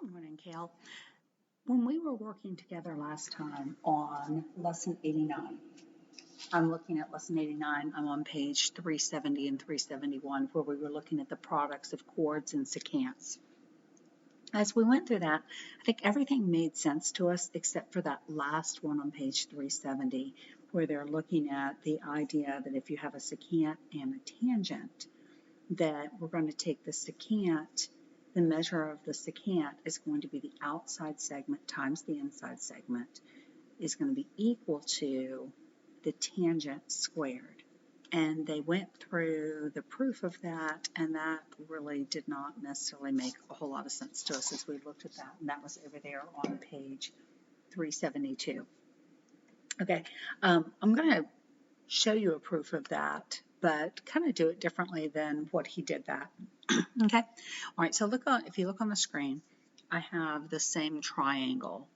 Good morning, Kale. When we were working together last time on lesson 89, I'm looking at lesson 89, I'm on page 370 and 371, where we were looking at the products of chords and secants. As we went through that, I think everything made sense to us except for that last one on page 370, where they're looking at the idea that if you have a secant and a tangent, that we're going to take the secant, the measure of the secant is going to be the outside segment times the inside segment is going to be equal to the tangent squared. And they went through the proof of that, and that really did not necessarily make a whole lot of sense to us as we looked at that, and that was over there on page 372. Okay, I'm going to show you a proof of that, but kind of do it differently than what he did that. Okay, all right, so if you look on the screen, I have the same triangle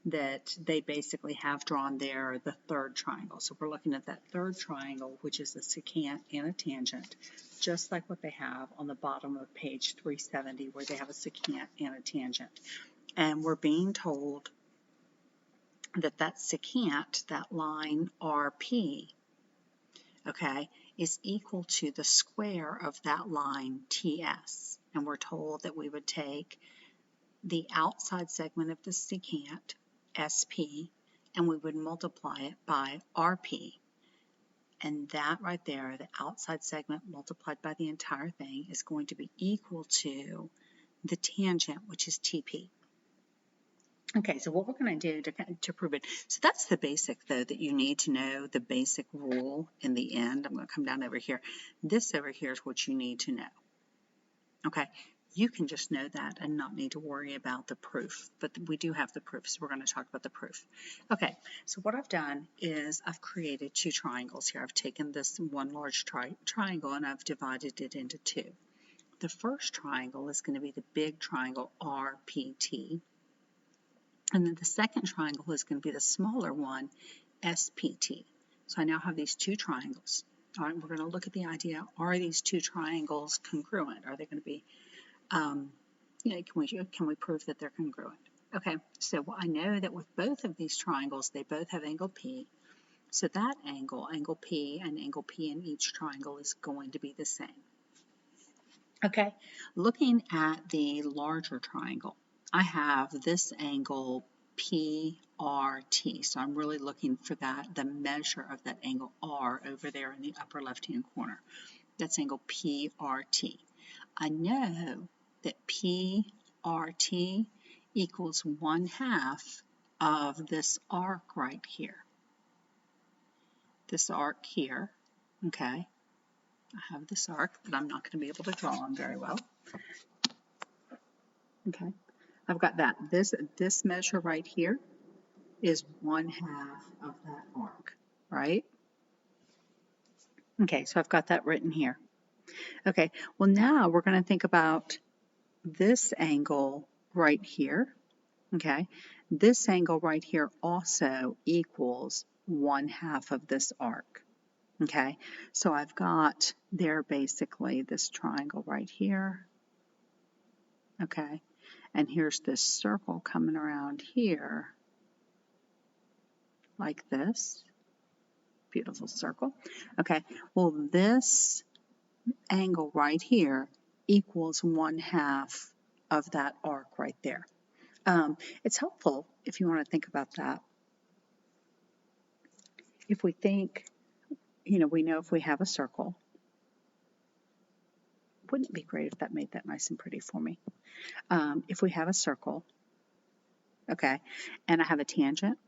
that they basically have drawn there, the third triangle. So we're looking at that third triangle, which is a secant and a tangent, just like what they have on the bottom of page 370, where they have a secant and a tangent. And we're being told that that secant, that line RP, okay, is equal to the square of that line TS. And we're told that we would take the outside segment of the secant, SP, and we would multiply it by RP. And that right there, the outside segment multiplied by the entire thing, is going to be equal to the tangent, which is TP. Okay, so what we're going to do to prove it, so that's the basic, though, that you need to know, the basic rule in the end. I'm going to come down over here. This over here is what you need to know. Okay, you can just know that and not need to worry about the proof, but we do have the proof, so we're going to talk about the proof. Okay, so what I've done is I've created two triangles here. I've taken this one large triangle and I've divided it into two. The first triangle is going to be the big triangle RPT. And then the second triangle is going to be the smaller one, SPT. So I now have these two triangles. All right, we're going to look at the idea, are these two triangles congruent? Are they going to be, can we prove that they're congruent? Okay, so I know that with both of these triangles, they both have angle P. So that angle P, and angle P in each triangle is going to be the same. Okay, looking at the larger triangle, I have this angle PRT, so I'm really looking for the measure of that angle R over there in the upper left-hand corner. That's angle PRT. I know that PRT equals 1/2 of this arc right here. This arc here, okay? I have this arc that I'm not going to be able to draw on very well. Okay. I've got that. This measure right here is 1/2 of that arc, right? Okay, so I've got that written here. Okay, well now we're going to think about this angle right here. Okay, this angle right here also equals 1/2 of this arc. Okay, so I've got there basically this triangle right here. Okay, and here's this circle coming around here like this. Beautiful circle. Okay, well this angle right here equals 1/2 of that arc right there. It's helpful if you want to think about that. If we think, we know if we have a circle, wouldn't it be great if that made that nice and pretty for me? If we have a circle, okay, and I have a tangent,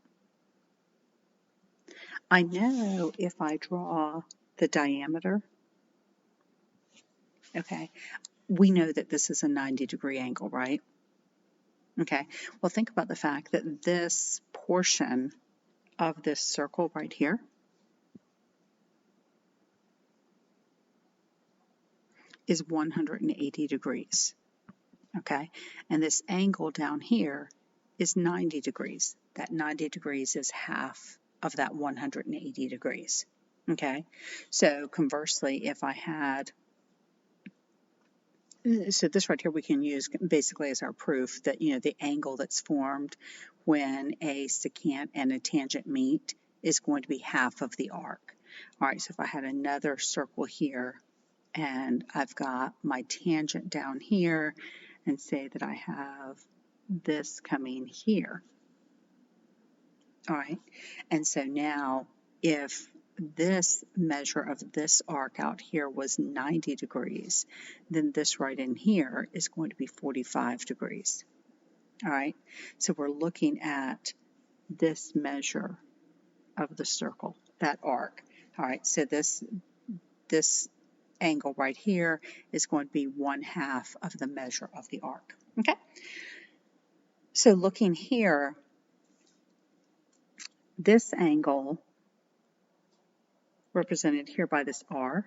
I know if I draw the diameter, okay, we know that this is a 90-degree angle, right? Okay, well think about the fact that this portion of this circle right here is 180 degrees, okay? And this angle down here is 90 degrees. That 90 degrees is 1/2 of that 180 degrees, okay? So conversely, if I had So this right here we can use basically as our proof that, the angle that's formed when a secant and a tangent meet is going to be half of the arc. All right, so if I had another circle here and I've got my tangent down here and say that I have this coming here. All right, and so now if this measure of this arc out here was 90 degrees, then this right in here is going to be 45 degrees. All right, so we're looking at this measure of the circle, that arc. All right, so this angle right here is going to be 1/2 of the measure of the arc. Okay, so looking here, this angle represented here by this R,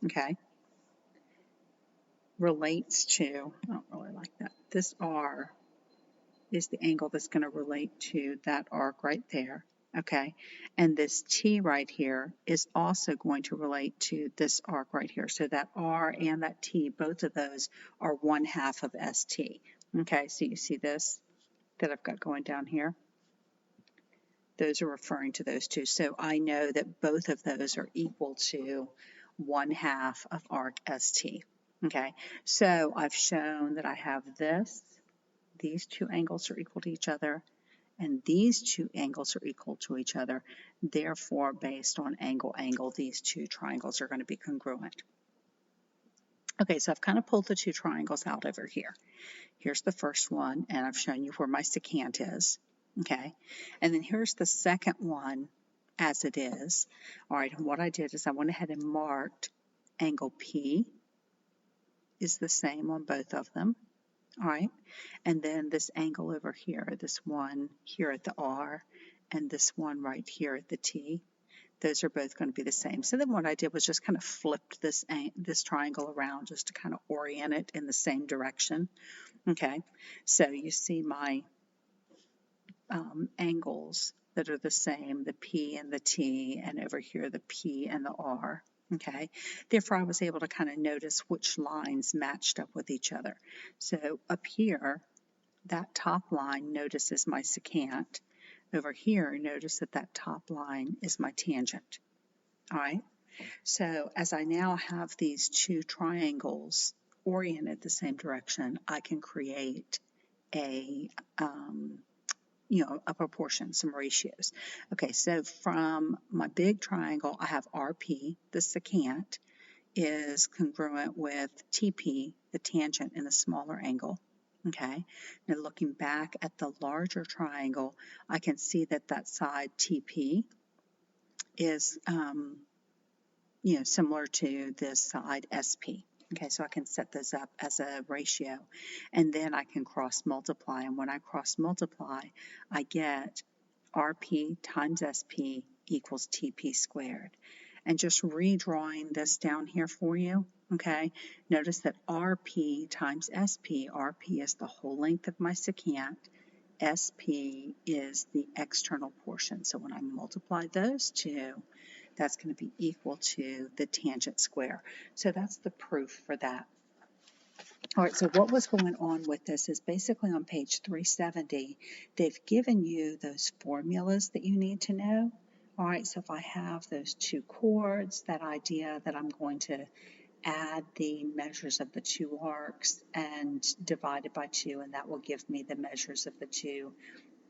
okay, relates to, I don't really like that, this R is the angle that's going to relate to that arc right there, okay, and this T right here is also going to relate to this arc right here, so that R and that T, both of those are 1/2 of ST, okay, so you see this that I've got going down here? Those are referring to those two. So I know that both of those are equal to 1/2 of arc ST. Okay, so I've shown that I have this. These two angles are equal to each other, and these two angles are equal to each other. Therefore, based on angle, these two triangles are going to be congruent. Okay, so I've kind of pulled the two triangles out over here. Here's the first one, and I've shown you where my secant is. Okay, and then here's the second one as it is. All right, and what I did is I went ahead and marked angle P is the same on both of them. All right, and then this angle over here, this one here at the R, and this one right here at the T, those are both going to be the same. So then what I did was just kind of flipped this triangle around just to kind of orient it in the same direction. Okay, so you see my angles that are the same, the P and the T, and over here the P and the R. Okay, therefore I was able to kind of notice which lines matched up with each other. So up here, that top line, notice, is my secant. Over here, notice that that top line is my tangent. All right, so as I now have these two triangles oriented the same direction, I can create a a proportion, some ratios. Okay, so from my big triangle, I have RP, the secant, is congruent with TP, the tangent, in a smaller angle. Okay, now looking back at the larger triangle, I can see that that side TP is, similar to this side SP. Okay, so I can set those up as a ratio, and then I can cross multiply, and when I cross multiply, I get RP times SP equals TP squared. And just redrawing this down here for you, okay, notice that RP times SP, RP is the whole length of my secant, SP is the external portion. So when I multiply those two, that's going to be equal to the tangent square. So that's the proof for that. All right, so what was going on with this is basically on page 370, they've given you those formulas that you need to know. All right, so if I have those two chords, that idea that I'm going to add the measures of the two arcs and divide it by 2, and that will give me the measures of the two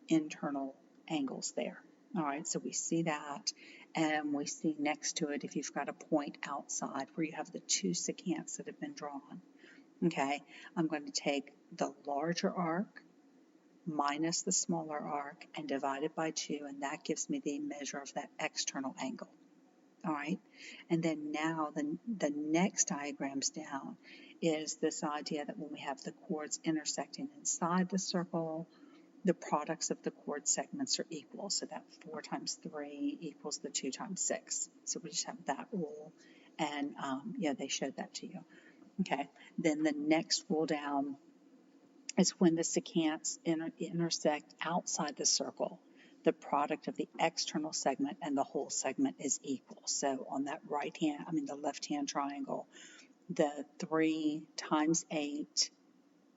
internal angles there. All right, so we see that, and we see next to it, if you've got a point outside where you have the two secants that have been drawn, okay, I'm going to take the larger arc minus the smaller arc and divide it by 2, and that gives me the measure of that external angle. All right, and then now the next diagrams down is this idea that when we have the chords intersecting inside the circle, the products of the chord segments are equal, so that 4 times 3 equals the 2 times 6. So we just have that rule, and they showed that to you. Okay, then the next rule down is when the secants intersect outside the circle, the product of the external segment and the whole segment is equal. So on that the left-hand triangle, the 3 times 8,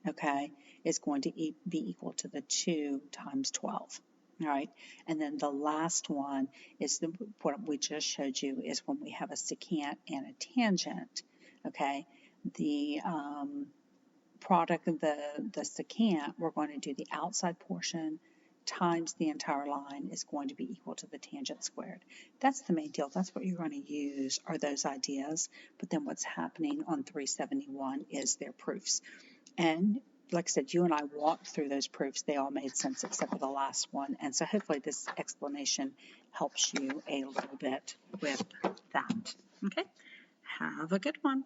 okay, is going to be equal to the 2 times 12. All right, and then the last one is what we just showed you is when we have a secant and a tangent, okay, the product of the secant, we're going to do the outside portion times the entire line is going to be equal to the tangent squared. That's the main deal. That's what you're going to use are those ideas. But then what's happening on 371 is their proofs. And like I said, you and I walked through those proofs. They all made sense except for the last one. And so hopefully this explanation helps you a little bit with that. Okay? Have a good one.